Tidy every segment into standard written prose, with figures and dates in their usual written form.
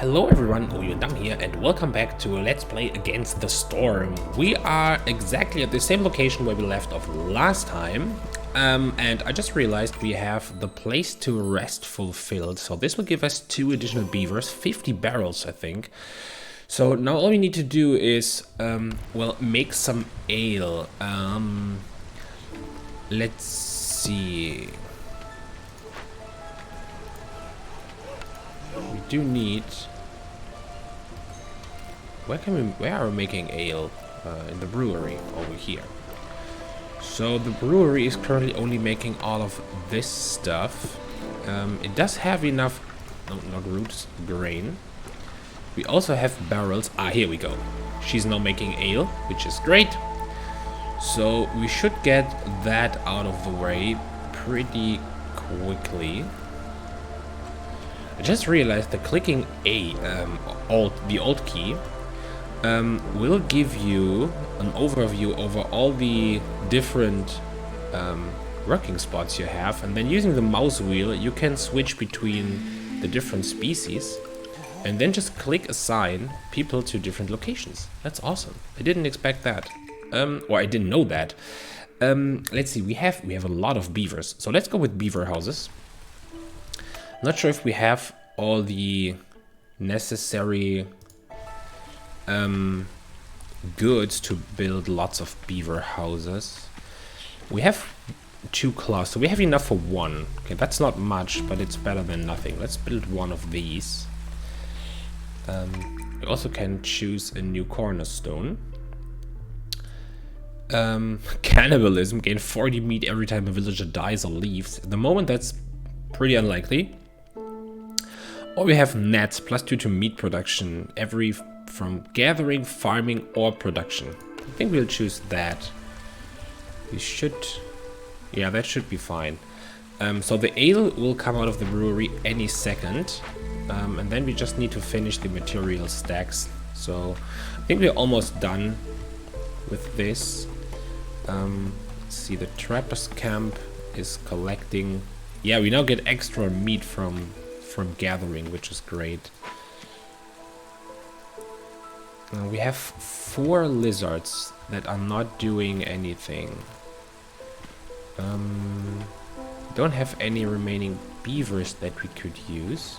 Hello everyone, ObiVanDamme here and welcome back to Let's Play Against the Storm. We are exactly at the same location where we left off last time. And I just realized we have the place to rest fulfilled. So this will give us 2 additional beavers, 50 barrels I think. So now all we need to do is, well, make some ale. Let's see. We do need... Where are we making ale? In the brewery over here. So the brewery is currently only making all of this stuff. It does have enough, no, not roots, grain. We also have barrels. Ah, here we go. She's now making ale, which is great. So we should get that out of the way pretty quickly. I just realized that clicking A, the Alt key, will give you an overview over all the different working spots you have, and then using the mouse wheel you can switch between the different species and then just click assign people to different locations. That's awesome. I didn't expect that, or I didn't know that. Let's see, we have a lot of beavers, so let's go with beaver houses. Not sure if we have all the necessary goods to build lots of beaver houses. We have 2 cloths, so we have enough for 1. Okay, that's not much, but it's better than nothing. Let's build 1 of these. We also can choose a new cornerstone. Cannibalism, gain 40 meat every time a villager dies or leaves. At the moment that's pretty unlikely. Or we have nets, +2 to meat production, from gathering, farming, or production. I think we'll choose that. We should... yeah, that should be fine. So the ale will come out of the brewery any second. And then we just need to finish the material stacks. So I think we're almost done with this. Let's see, the trapper's camp is collecting... yeah, we now get extra meat from gathering, which is great. We have 4 lizards that are not doing anything. Don't have any remaining beavers that we could use.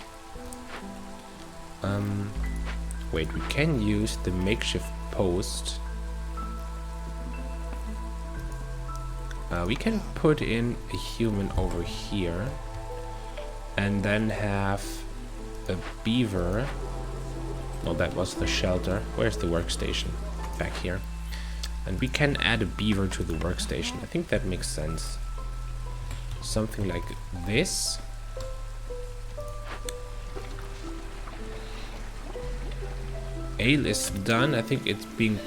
Wait, we can use the makeshift post. We can put in a human over here and then have a beaver. No, that was the shelter. Where's the workstation? Back here. And we can add a beaver to the workstation. I think that makes sense. Something like this. Ale is done. I think it's being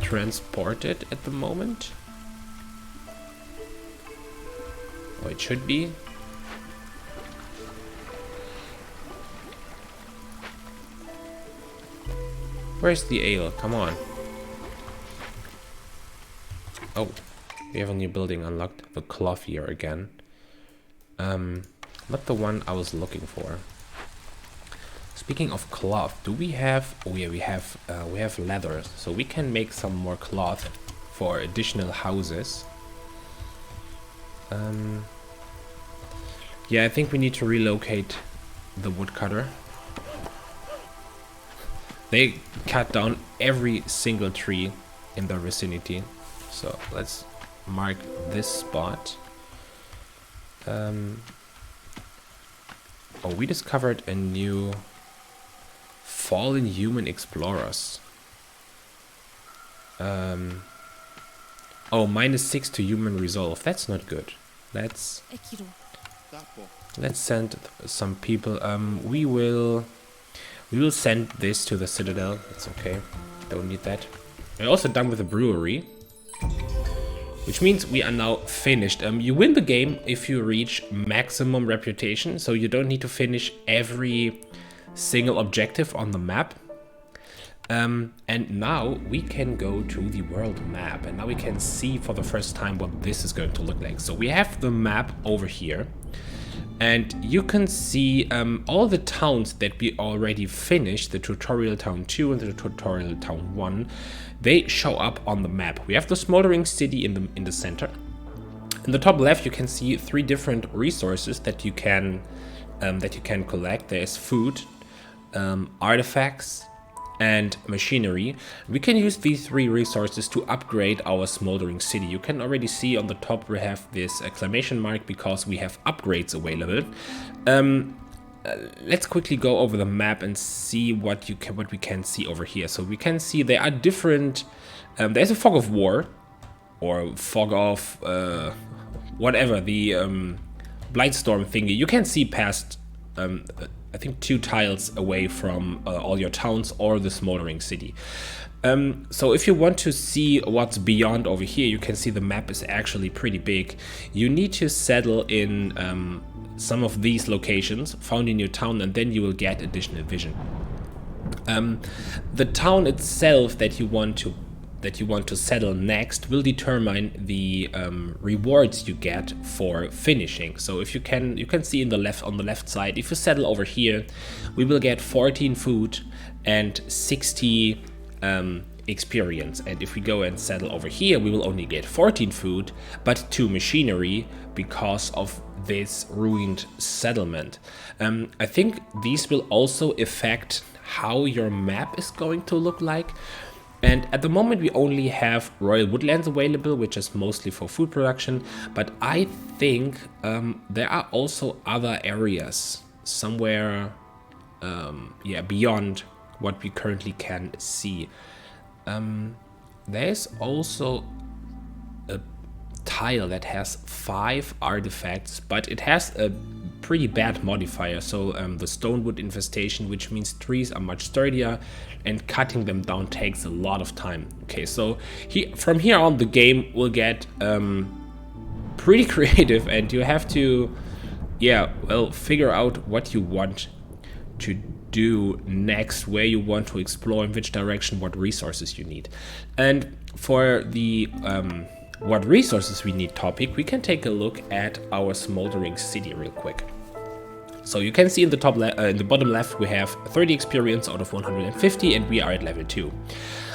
transported at the moment. Oh, it should be. Where's the ale? Come on. Oh, we have a new building unlocked. The clothier again. Not the one I was looking for. Speaking of cloth, do we have... oh yeah, we have leather, so we can make some more cloth for additional houses. Yeah, I think we need to relocate the woodcutter. They cut down every single tree in the vicinity. So let's mark this spot. Oh, we discovered a new fallen human explorers. Oh, -6 to human resolve. That's not good. Let's send some people. We will send this to the Citadel. It's okay. Don't need that. We're also done with the brewery, which means we are now finished. You win the game if you reach maximum reputation, so you don't need to finish every single objective on the map. And now we can go to the world map, and now we can see for the first time what this is going to look like. So we have the map over here. And you can see all the towns that we already finished, the tutorial town 2 and the tutorial town 1, they show up on the map. We have the Smoldering City in the center. In the top left, you can see 3 different resources that you can collect. There's food, artifacts, and machinery. We can use these 3 resources to upgrade our Smoldering City. You can already see on the top we have this exclamation mark because we have upgrades available. Let's quickly go over the map and see what we can see over here. So we can see there are different. There's a fog of war, or fog of whatever, the Blightstorm thingy. You can see past I think 2 tiles away from all your towns or the Smoldering City. So if you want to see what's beyond over here, you can see the map is actually pretty big. You need to settle in some of these locations found in your town, and then you will get additional vision. The town itself that you want to settle next will determine the rewards you get for finishing. So if you can see on the left side, if you settle over here, we will get 14 food and 60 experience. And if we go and settle over here, we will only get 14 food but 2 machinery because of this ruined settlement. I think these will also affect how your map is going to look like. And at the moment we only have Royal Woodlands available, which is mostly for food production, but I think there are also other areas somewhere beyond what we currently can see. There's also a tile that has 5 artifacts, but it has a pretty bad modifier. So the stonewood infestation, which means trees are much sturdier and cutting them down takes a lot of time. Okay, so from here on the game will get pretty creative, and you have to figure out what you want to do next, where you want to explore, in which direction, what resources you need. And for the what resources we need topic, we can take a look at our Smoldering City real quick. So you can see in the bottom left we have 30 experience out of 150, and we are at level 2.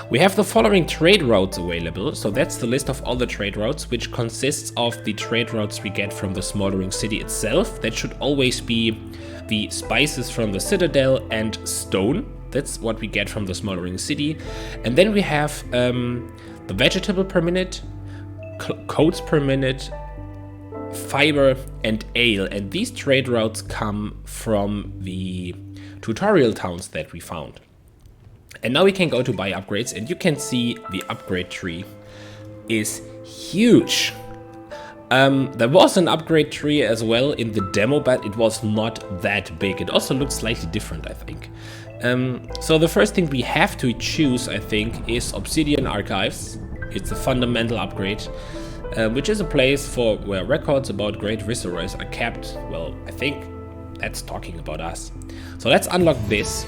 We have the following trade routes available. So that's the list of all the trade routes, which consists of the trade routes we get from the Smoldering City itself. That should always be the spices from the Citadel and stone. That's what we get from the Smoldering City. And then we have the vegetable per minute, coats per minute, fiber and ale, and these trade routes come from the tutorial towns that we found. And now we can go to buy upgrades, and you can see the upgrade tree is huge. There was an upgrade tree as well in the demo, but it was not that big. It also looks slightly different, I think. So the first thing we have to choose, I think, is Obsidian Archives. It's a fundamental upgrade, which is a place where records about great viceroys are kept. Well, I think that's talking about us. So let's unlock this.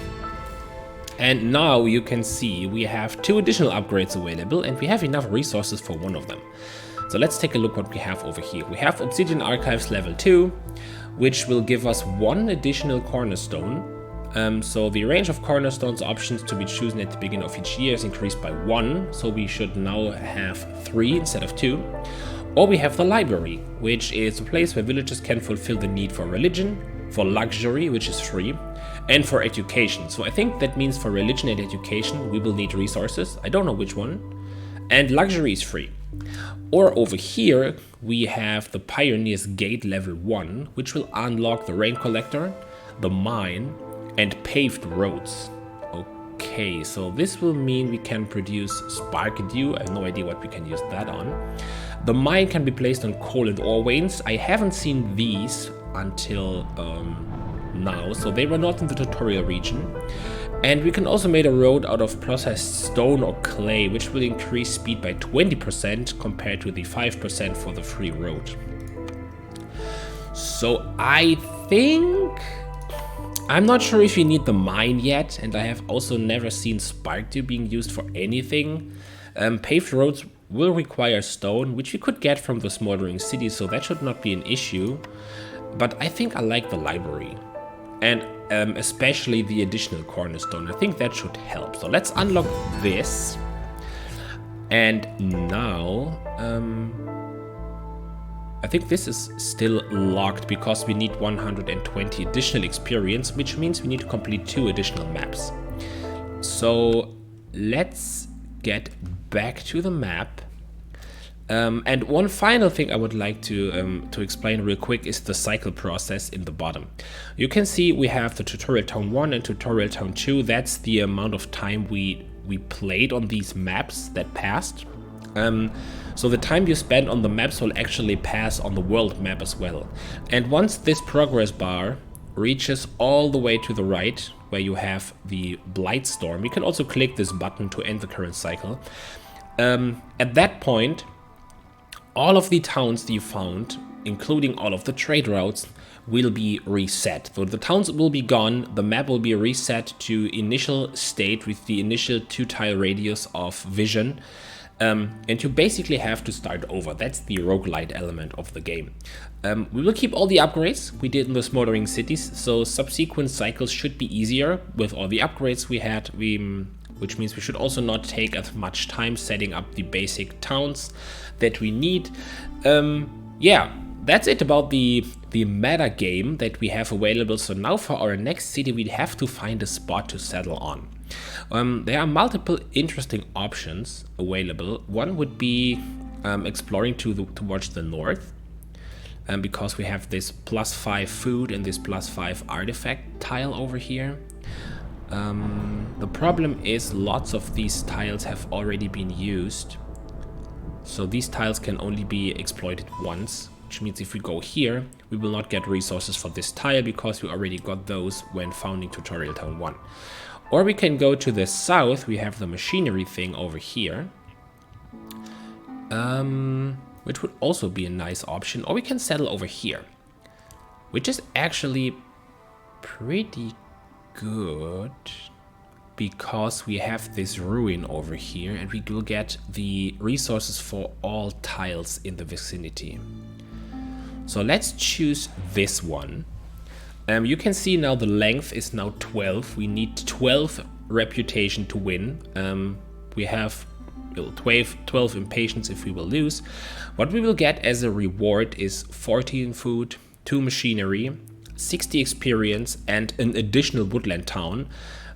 And now you can see we have 2 additional upgrades available, and we have enough resources for one of them. So let's take a look what we have over here. We have Obsidian Archives level 2, which will give us 1 additional cornerstone. So the range of cornerstones options to be chosen at the beginning of each year is increased by 1. So we should now have 3 instead of 2. Or we have the library, which is a place where villagers can fulfill the need for religion, for luxury, which is free, and for education. So I think that means for religion and education we will need resources. I don't know which one. And luxury is free. Or over here we have the Pioneer's Gate level 1, which will unlock the rain collector, the mine, and paved roads. Okay, so this will mean we can produce spark dew. I have no idea what we can use that on. The mine can be placed on coal and ore veins. I haven't seen these until now, so they were not in the tutorial region. And we can also make a road out of processed stone or clay, which will increase speed by 20% compared to the 5% for the free road. So I think, I'm not sure if you need the mine yet, and I have also never seen spark dew being used for anything. Paved roads will require stone, which we could get from the Smoldering City, so that should not be an issue. but I think I like the library. And especially the additional cornerstone. I think that should help. So let's unlock this. And now, I think this is still locked because we need 120 additional experience, which means we need to complete 2 additional maps. So let's get back to the map. And one final thing I would like to explain real quick is the cycle process in the bottom. You can see we have the tutorial town 1 and tutorial town 2. That's the amount of time we played on these maps that passed. So the time you spend on the maps will actually pass on the world map as well. And once this progress bar reaches all the way to the right, where you have the Blightstorm, you can also click this button to end the current cycle. At that point, all of the towns that you found, including all of the trade routes, will be reset. So the towns will be gone, the map will be reset to initial state with the initial 2-tile radius of vision. And you basically have to start over. That's the roguelite element of the game. We will keep all the upgrades we did in the Smoldering Cities, so subsequent cycles should be easier with all the upgrades we had, which means we should also not take as much time setting up the basic towns that we need. Yeah, that's it about the meta game that we have available. So now for our next city, we have to find a spot to settle on. There are multiple interesting options available. One would be exploring towards the north, because we have this +5 food and this +5 artifact tile over here. The problem is lots of these tiles have already been used. So these tiles can only be exploited once, which means if we go here, we will not get resources for this tile because we already got those when founding tutorial town 1. Or we can go to the south, we have the machinery thing over here, which would also be a nice option. Or we can settle over here, which is actually pretty good because we have this ruin over here and we will get the resources for all tiles in the vicinity. So let's choose this one. You can see now the length is now 12. We need 12 reputation to win. We have 12 impatience if we will lose. What we will get as a reward is 14 food, 2 machinery, 60 experience, and an additional woodland town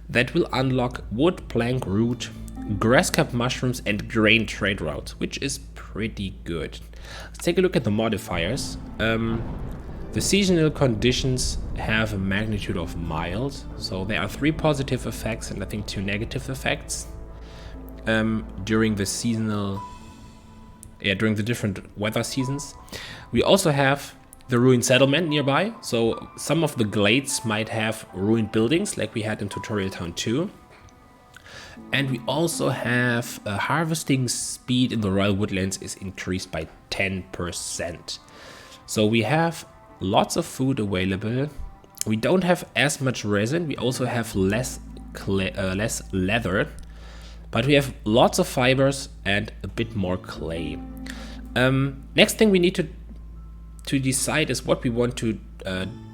that will unlock wood, plank, root, grasscap mushrooms, and grain trade routes, which is pretty good. Let's take a look at the modifiers. The seasonal conditions have a magnitude of mild, so there are 3 positive effects and I think 2 negative effects during the during the different weather seasons. We also have the ruined settlement nearby, so some of the glades might have ruined buildings like we had in tutorial town 2. And we also have harvesting speed in the royal woodlands is increased by 10%. So we have lots of food available. We don't have as much resin. We also have less leather, but we have lots of fibers and a bit more clay. Next thing we need to decide is what we want to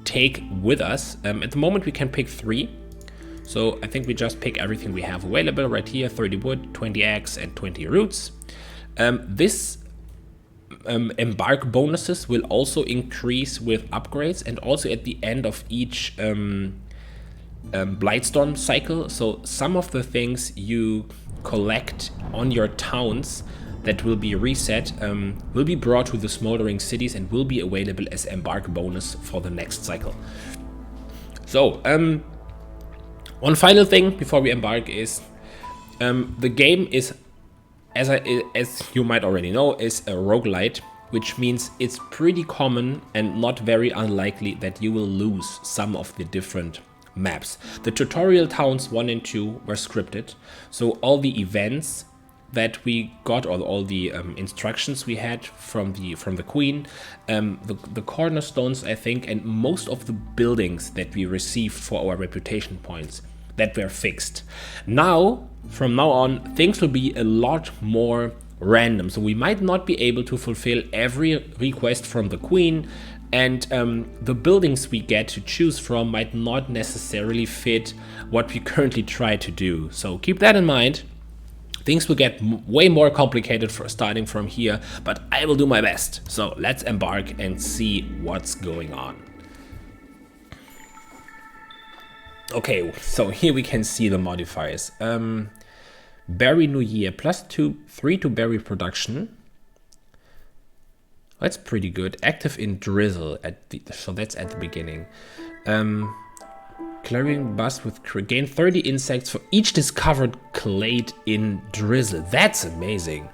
take with us. At the moment we can pick 3. So I think we just pick everything we have available right here: 30 wood, 20 eggs, and 20 roots. This embark bonuses will also increase with upgrades and also at the end of each Blightstorm cycle. So some of the things you collect on your towns that will be reset will be brought to the Smoldering Cities and will be available as embark bonus for the next cycle. So one final thing before we embark is the game is, as you might already know, is a roguelite, which means it's pretty common and not very unlikely that you will lose some of the different maps. The tutorial towns 1 and 2 were scripted, so all the events that we got, or all the instructions we had from the queen, the cornerstones, I think, and most of the buildings that we received for our reputation points, that were fixed. Now, from now on, things will be a lot more random. So we might not be able to fulfill every request from the queen And the buildings we get to choose from might not necessarily fit what we currently try to do. So keep that in mind. Things will get way more complicated for starting from here, but I will do my best. So let's embark and see what's going on. Okay, so here we can see the modifiers. Berry New Year, +3 to berry production. That's pretty good. Active in drizzle, so that's at the beginning. Clearing bus with gain 30 insects for each discovered clade in drizzle. That's amazing.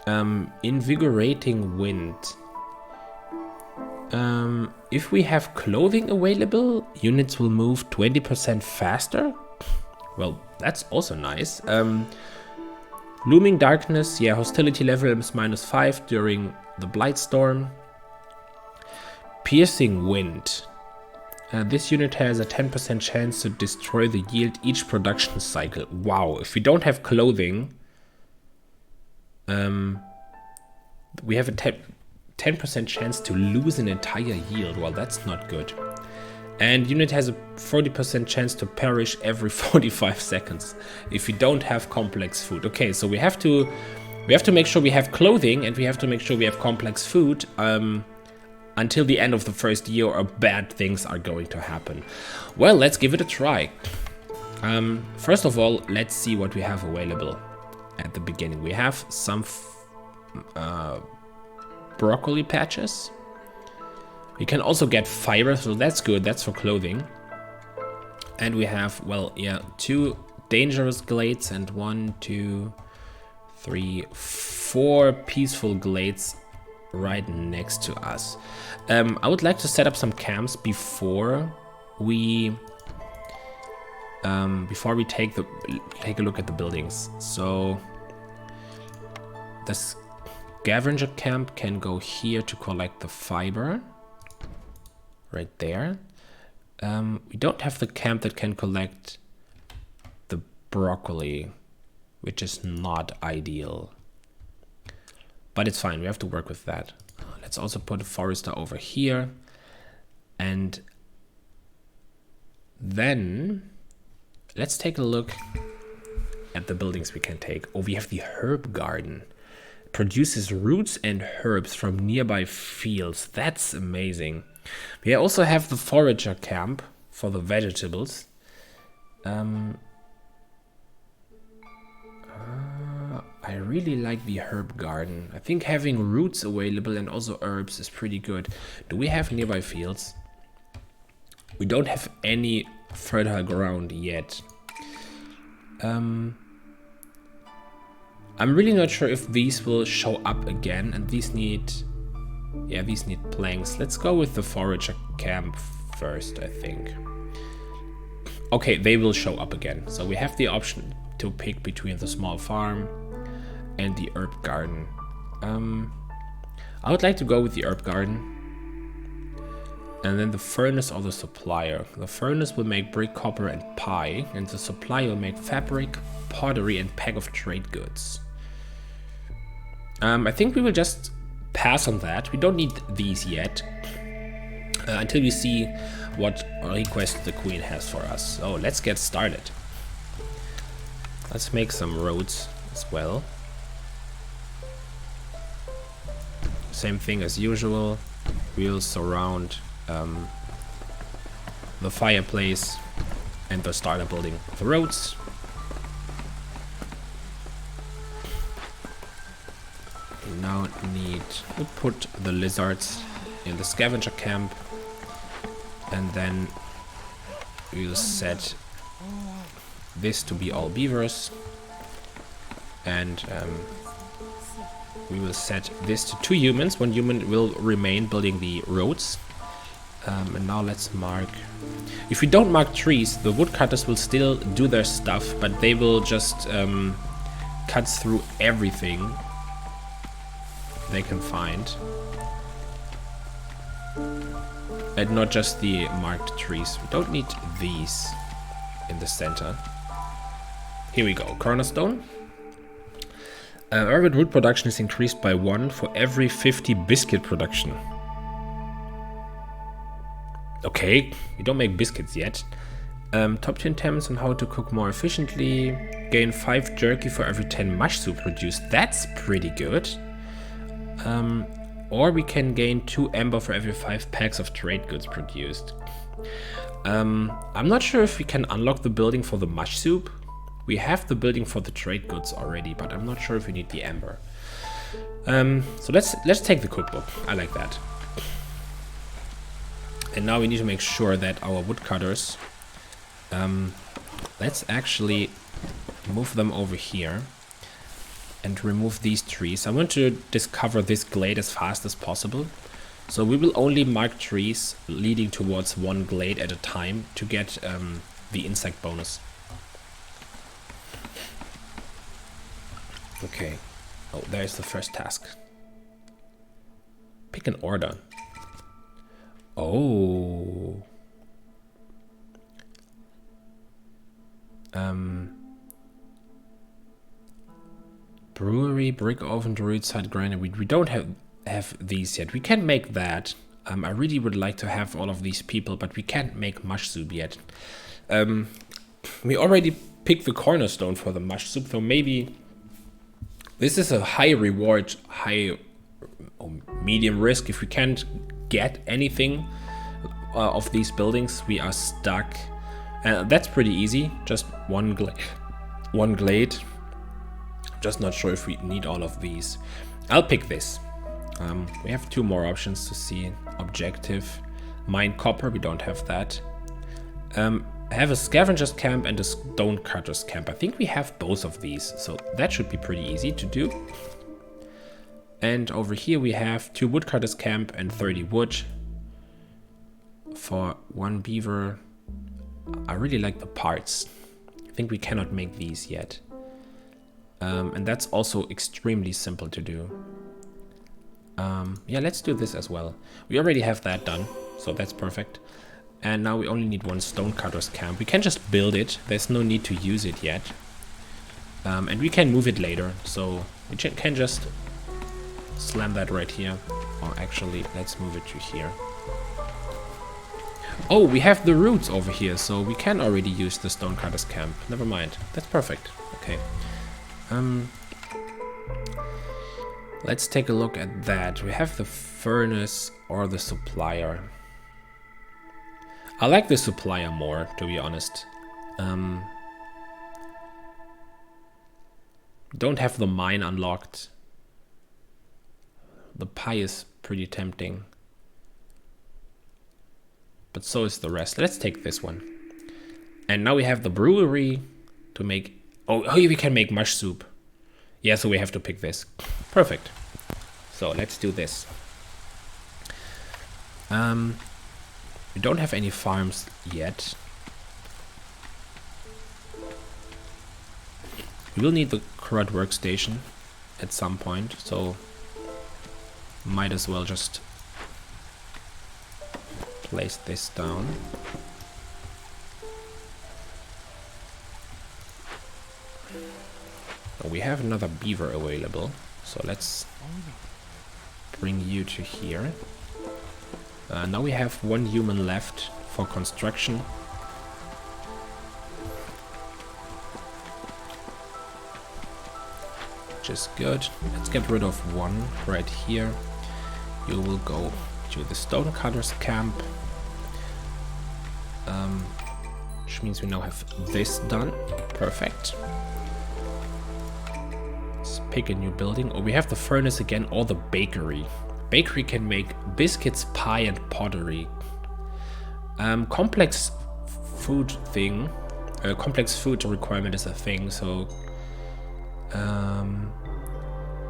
Invigorating wind. If we have clothing available, units will move 20% faster. Well, that's also nice. Looming darkness. Yeah, hostility level is -5 during the Blightstorm. Piercing wind. This unit has a 10% chance to destroy the yield each production cycle. Wow, if we don't have clothing, we have a 10% chance to lose an entire yield. Well, that's not good. And unit has a 40% chance to perish every 45 seconds if we don't have complex food. Okay, so we have to make sure we have clothing, and we have to make sure we have complex food until the end of the first year, or bad things are going to happen. Well, let's give it a try. First of all, let's see what we have available at the beginning. We have some broccoli patches. We can also get fiber, so that's good. That's for clothing. And we have, well, yeah, 2 dangerous glades and 1, 2, 3, 4 peaceful glades right next to us. I would like to set up some camps before we take a look at the buildings. So the scavenger camp can go here to collect the fiber. Right there. We don't have the camp that can collect the broccoli, which is not ideal. But it's fine, we have to work with that. Let's also put a forester over here. And then let's take a look at the buildings we can take. Oh, we have the herb garden. It produces roots and herbs from nearby fields. That's amazing. We also have the forager camp for the vegetables. I really like the herb garden. I think having roots available and also herbs is pretty good. Do we have nearby fields? We don't have any fertile ground yet. I'm really not sure if these will show up again, and these need... Yeah, these need planks. Let's go with the forager camp first, I think. Okay, they will show up again. So we have the option to pick between the small farm and the herb garden. I would like to go with the herb garden. And then the furnace or the supplier. The furnace will make brick, copper and pie. And the supplier will make fabric, pottery and pack of trade goods. I think we will just pass on that. We don't need these yet until we see what request the queen has for us. So let's get started. Let's make some roads as well. Same thing as usual. We'll surround the fireplace and the starter building with the roads. Now need to put the lizards in the scavenger camp, and then we'll set this to be all beavers, and we will set this to 2 humans. 1 human will remain building the roads. And now let's mark. If we don't mark trees, the woodcutters will still do their stuff, but they will just cut through everything they can find, and not just the marked trees. We don't need these in the center. Here we go. Cornerstone. Urban wood production is increased by 1 for every 50 biscuit production. Okay, we don't make biscuits yet. Top 10 tips on how to cook more efficiently. Gain 5 jerky for every 10 mush soup produced. That's pretty good. Or we can gain 2 amber for every 5 packs of trade goods produced. I'm not sure if we can unlock the building for the mush soup. We have the building for the trade goods already, but I'm not sure if we need the amber. So let's take the cookbook. I like that. And now we need to make sure that our woodcutters, let's actually move them over here and remove these trees. I want to discover this glade as fast as possible. So we will only mark trees leading towards one glade at a time to get the insect bonus. Okay. Oh, there's the first task. Pick an order. Oh. Brewery, brick oven, roadside grinder. We don't have these yet. We can make that. I really would like to have all of these people, but we can't make mush soup yet. We already picked the cornerstone for the mush soup, so maybe this is a high reward, high or medium risk. If we can't get anything of these buildings, we are stuck. That's pretty easy. Just one glade. Just not sure if we need all of these. I'll pick this. We have 2 more options to see. Objective, mine copper. We don't have that. Have a scavenger's camp and a stonecutter's camp. I think we have both of these, so that should be pretty easy to do. And over here we have 2 woodcutters camp and 30 wood for 1 beaver. I really like the parts. I think we cannot make these yet. And that's also extremely simple to do. Yeah, let's do this as well. We already have that done, so that's perfect. And now we only need 1 stonecutter's camp. We can just build it. There's no need to use it yet. And we can move it later, so we can just slam that right here. Or actually, let's move it to here. Oh, we have the roots over here, so we can already use the stonecutter's camp. Never mind. That's perfect. Okay. Let's take a look at that. We have the furnace or the supplier. I like the supplier more, to be honest. Don't have the mine unlocked. The pie is pretty tempting. But so is the rest. Let's take this one. And now we have the brewery to make... Oh, we can make mush soup. Yeah, so we have to pick this. Perfect. So let's do this. We don't have any farms yet. We will need the CRUD workstation at some point, so might as well just place this down. Oh, we have another beaver available, so let's bring you to here. Now we have 1 human left for construction. Which is good. Let's get rid of 1 right here. You will go to the stonecutter's camp. Which means we now have this done. Perfect. Let's pick a new building. Oh, we have the furnace again, or the bakery. Bakery can make biscuits, pie, and pottery. Complex food thing. Complex food requirement is a thing, so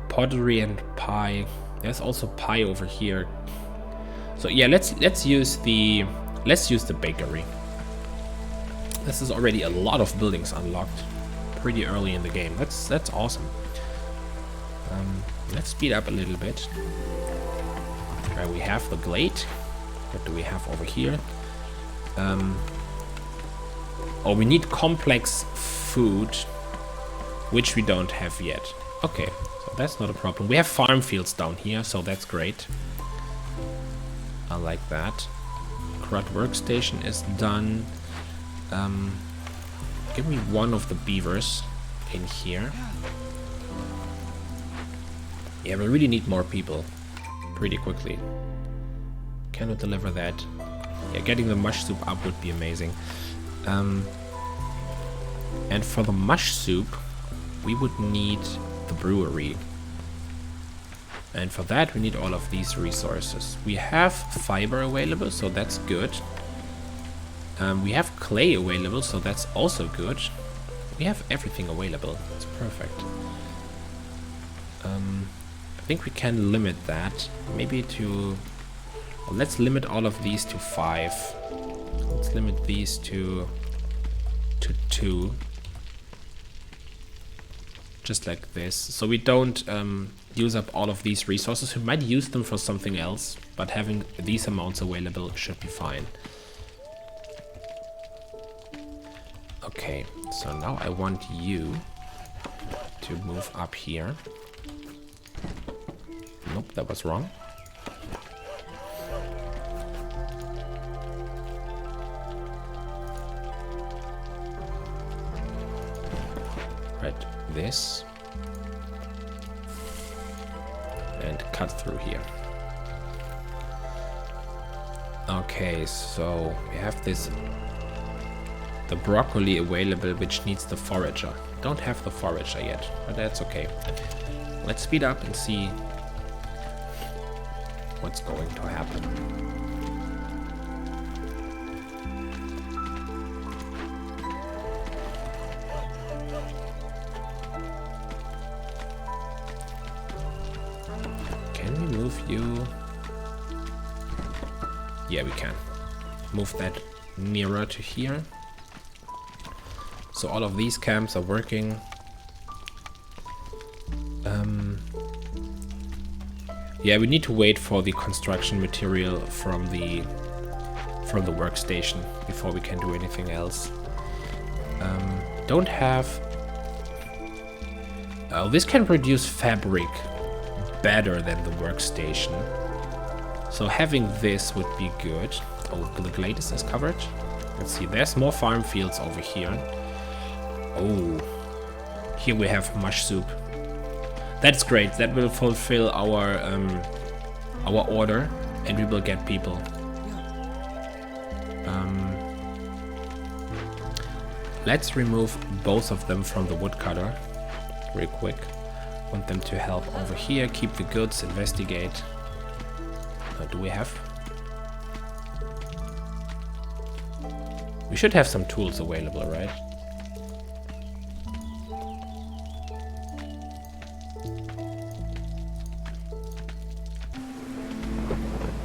pottery and pie. There's also pie over here. So yeah, let's use the bakery. This is already a lot of buildings unlocked pretty early in the game. That's awesome. Let's speed up a little bit. We have the glade. What do we have over here? Oh, we need complex food, which we don't have yet. Okay, so that's not a problem. We have farm fields down here, so that's great. I like that. Grud workstation is done. Give me one of the beavers in here. Yeah, we really need more people pretty quickly. Cannot deliver that. Yeah, getting the mush soup up would be amazing. And for the mush soup, we would need the brewery. And for that, we need all of these resources. We have fiber available, so that's good. We have clay available, so that's also good. We have everything available. It's perfect. I think we can limit that. Maybe to... Well, let's limit all of these to 5. Let's limit these to 2. Just like this. So we don't use up all of these resources. We might use them for something else, but having these amounts available should be fine. Okay, so now I want you to move up here. Nope, that was wrong. Right, this. And cut through here. Okay, so we have this... the broccoli available, which needs the forager. Don't have the forager yet, but that's okay. Let's speed up and see what's going to happen. Can we move you? Yeah, we can. Move that nearer to here. So all of these camps are working. Yeah, we need to wait for the construction material from the workstation before we can do anything else. Don't have... Oh, this can produce fabric better than the workstation. So having this would be good. Oh, the Gladys is covered. Let's see, there's more farm fields over here. Oh, here we have mush soup. That's great. That will fulfill our order, and we will get people. Let's remove both of them from the woodcutter, real quick. Want them to help over here. Keep the goods. Investigate. Do we have? We should have some tools available, right?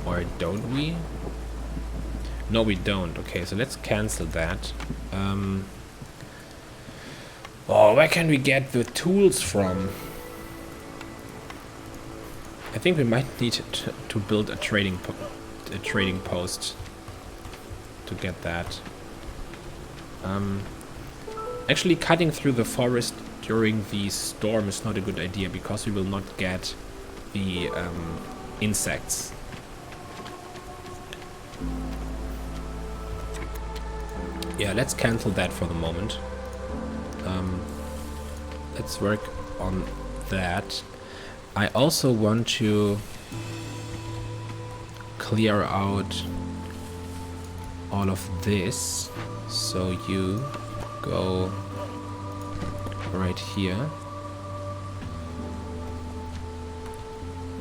Or don't we? No, we don't. Okay, so let's cancel that. Oh, where can we get the tools from? I think we might need to build a trading post to get that. Actually, cutting through the forest during the storm is not a good idea because we will not get the insects. Yeah, let's cancel that for the moment. Let's work on that. I also want to clear out all of this. So you go right here.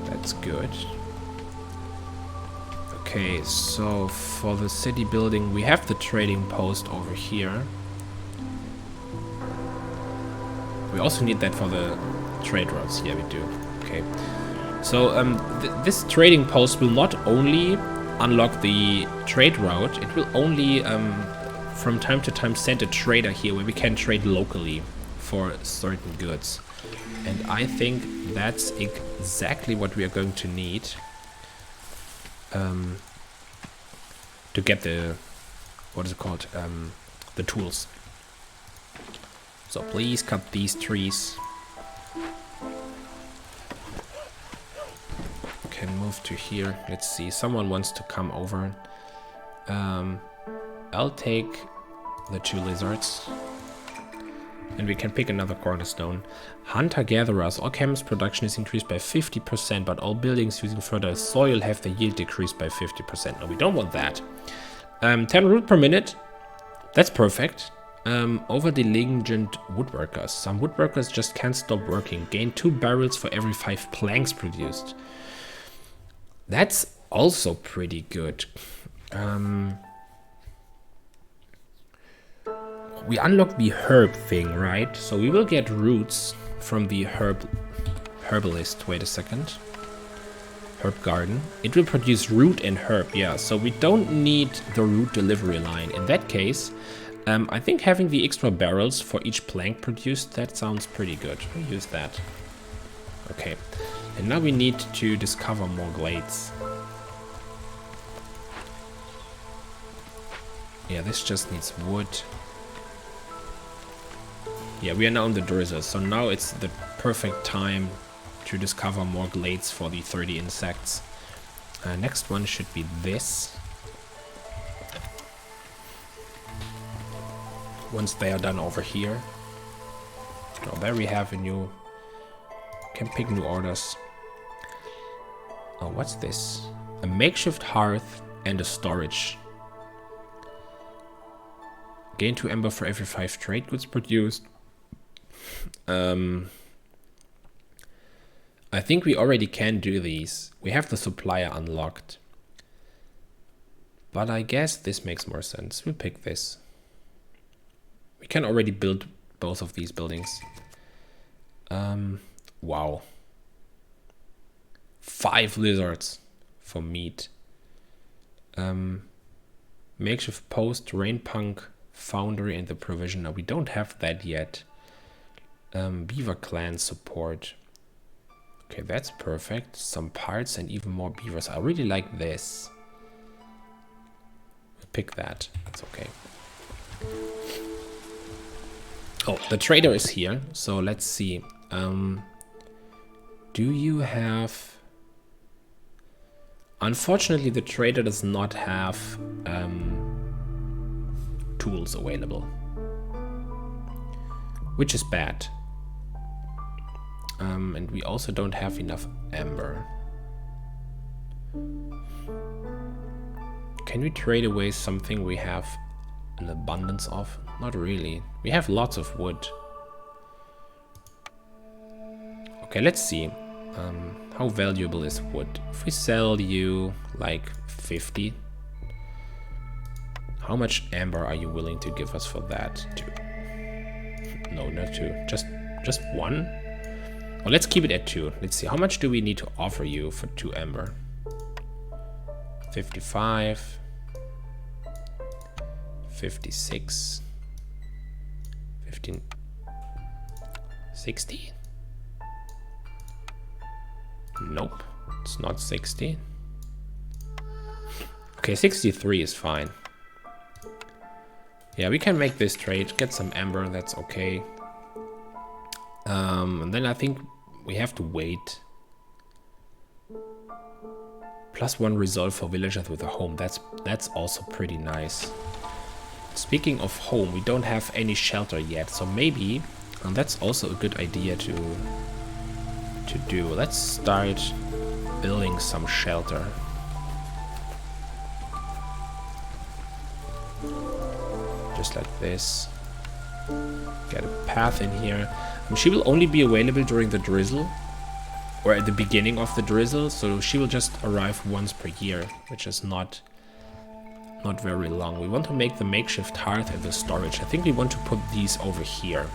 That's good. Okay, so for the city building, we have the trading post over here. We also need that for the trade routes. Yeah, we do. Okay. So this trading post will not only unlock the trade route, it will only from time to time send a trader here where we can trade locally for certain goods. And I think that's exactly what we are going to need to get the, what is it called, the tools. So please cut these trees. Can move to here. Let's see, someone wants to come over. I'll take the 2 lizards. And we can pick another cornerstone. Hunter-gatherers. All chemist production is increased by 50%, but all buildings using fertile soil have the yield decreased by 50%. No, we don't want that. 10 root per minute. That's perfect. Over diligent woodworkers. Some woodworkers just can't stop working. Gain 2 barrels for every 5 planks produced. That's also pretty good. We unlock the herb thing, right? So we will get roots from the herbalist. Wait a second. Herb garden. It will produce root and herb, yeah. So we don't need the root delivery line. In that case, I think having the extra barrels for each plank produced, that sounds pretty good. We'll use that. Okay. And now we need to discover more glades. Yeah, this just needs wood. Yeah, we are now in the drizzle, so now it's the perfect time to discover more glades for the 30 insects. Next one should be this. Once they are done over here. Oh, there we have a new... Can pick new orders. Oh, what's this? A makeshift hearth and a storage. Gain 2 ember for every 5 trade goods produced. I think we already can do these. We have the supplier unlocked. But I guess this makes more sense. We'll pick this. We can already build both of these buildings. Wow. 5 lizards for meat. Makeshift post, rain punk, foundry, and the provisioner. We don't have that yet. Beaver clan support. Okay, that's perfect. Some parts and even more beavers. I really like this. Pick that. That's okay. Oh, the trader is here. So let's see. Do you have... Unfortunately, the trader does not have tools available. Which is bad. And we also don't have enough amber. Can we trade away something we have an abundance of? Not really. We have lots of wood. Okay, let's see. How valuable is wood? If we sell you like 50, how much amber are you willing to give us for that? 2. No, not 2. Just 1? Well, let's keep it at 2. Let's see. How much do we need to offer you for 2 amber? 55. 56. 15. 60? Nope. It's not 60. Okay, 63 is fine. Yeah, we can make this trade. Get some amber. That's okay. And then I think we have to wait. +1 resolve for villagers with a home. That's also pretty nice. Speaking of home, we don't have any shelter yet, so maybe, and that's also a good idea to do. Let's start building some shelter. Just like this. Get a path in here. And she will only be available during the drizzle, or at the beginning of the drizzle, so she will just arrive once per year, which is not very long. We want to make the makeshift hearth and the storage. I think we want to put these over here.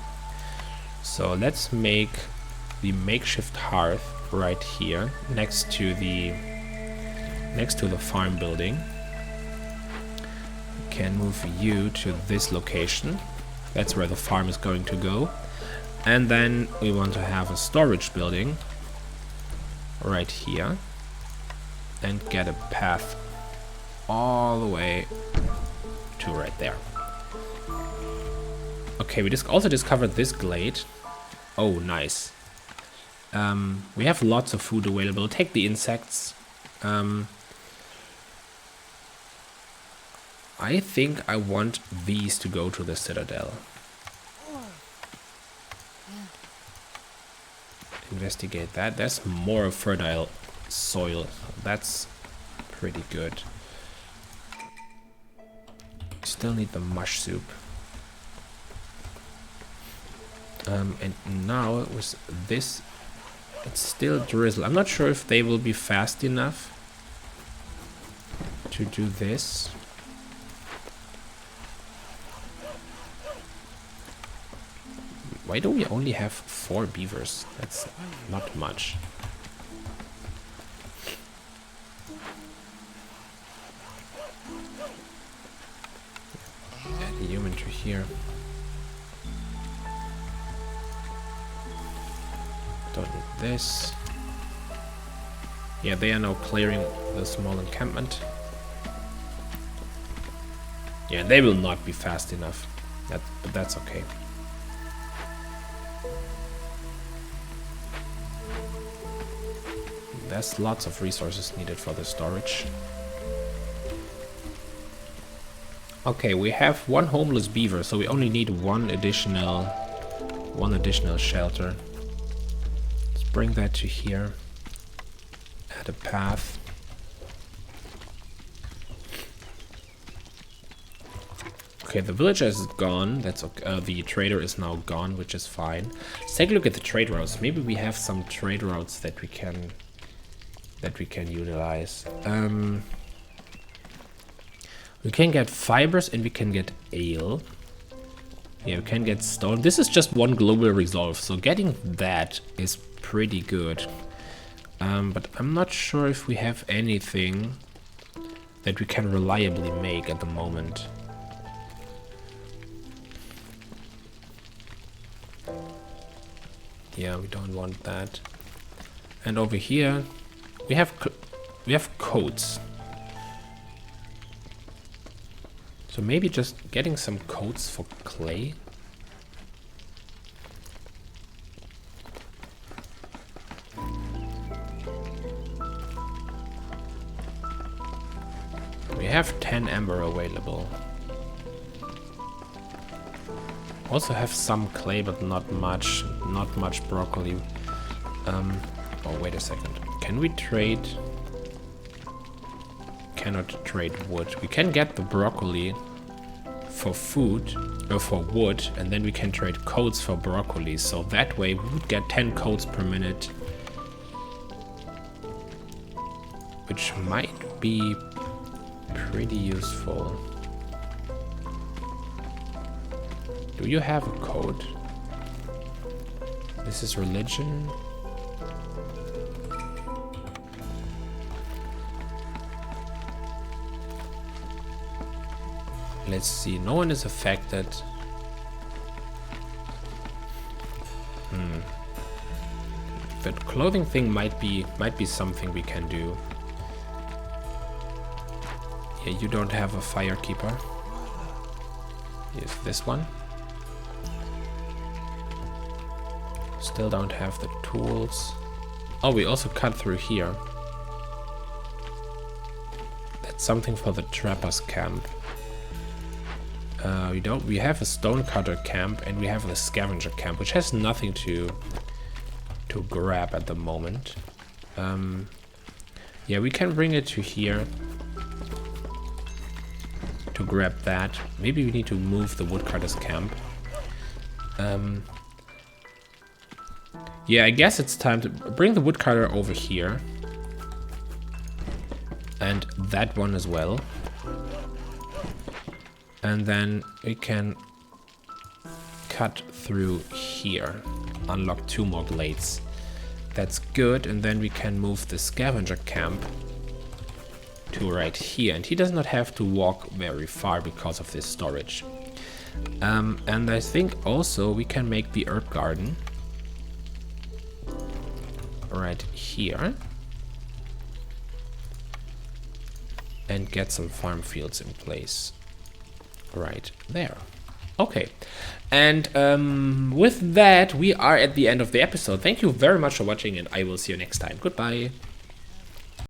So let's make the makeshift hearth right here, next to the farm building. We can move you to this location. That's where the farm is going to go. And then we want to have a storage building right here and get a path all the way to right there. Okay, we also discovered this glade. Oh, nice. We have lots of food available. Take the insects. I think I want these to go to the citadel. Investigate that. There's more fertile soil. That's pretty good. Still need the mush soup. And now with this, it's still drizzle. I'm not sure if they will be fast enough to do this. Why do we only have 4 beavers? That's not much. Add human to here. Don't need this. Yeah, they are now clearing the small encampment. Yeah, they will not be fast enough. But that's okay. There's lots of resources needed for the storage. Okay, we have 1 homeless beaver, so we only need one additional shelter. Let's bring that to here. Add a path. Okay, the villager is gone. That's okay. The trader is now gone, which is fine. Let's take a look at the trade routes. Maybe we have some trade routes that we can utilize. We can get fibers and we can get ale. Yeah, we can get stone. This is just 1 global resolve, so getting that is pretty good. But I'm not sure if we have anything that we can reliably make at the moment. Yeah, we don't want that. And over here we have coats. So maybe just getting some coats for clay. We have 10 amber available. Also have some clay, but not much broccoli. Oh, wait a second. Can we trade? Cannot trade wood. We can get the broccoli for food, or for wood, and then we can trade coats for broccoli. So that way we would get 10 coats per minute, which might be pretty useful. Do you have a code? This is religion. Let's see. No one is affected. That clothing thing might be something we can do. Yeah, you don't have a firekeeper. Here's this one. Still don't have the tools. Oh, we also cut through here. That's something for the trappers camp. We have a stonecutter camp and we have the scavenger camp, which has nothing to grab at the moment. Yeah, we can bring it to here to grab that. Maybe we need to move the woodcutter's camp. Yeah, I guess it's time to bring the woodcutter over here. And that one as well. And then we can cut through here. Unlock 2 more glades. That's good. And then we can move the scavenger camp to right here. And he does not have to walk very far because of this storage. And I think also we can make the herb garden right here. And get some farm fields in place. Right there. Okay, and with that we are at the end of the episode. Thank you very much for watching and I will see you next time. Goodbye.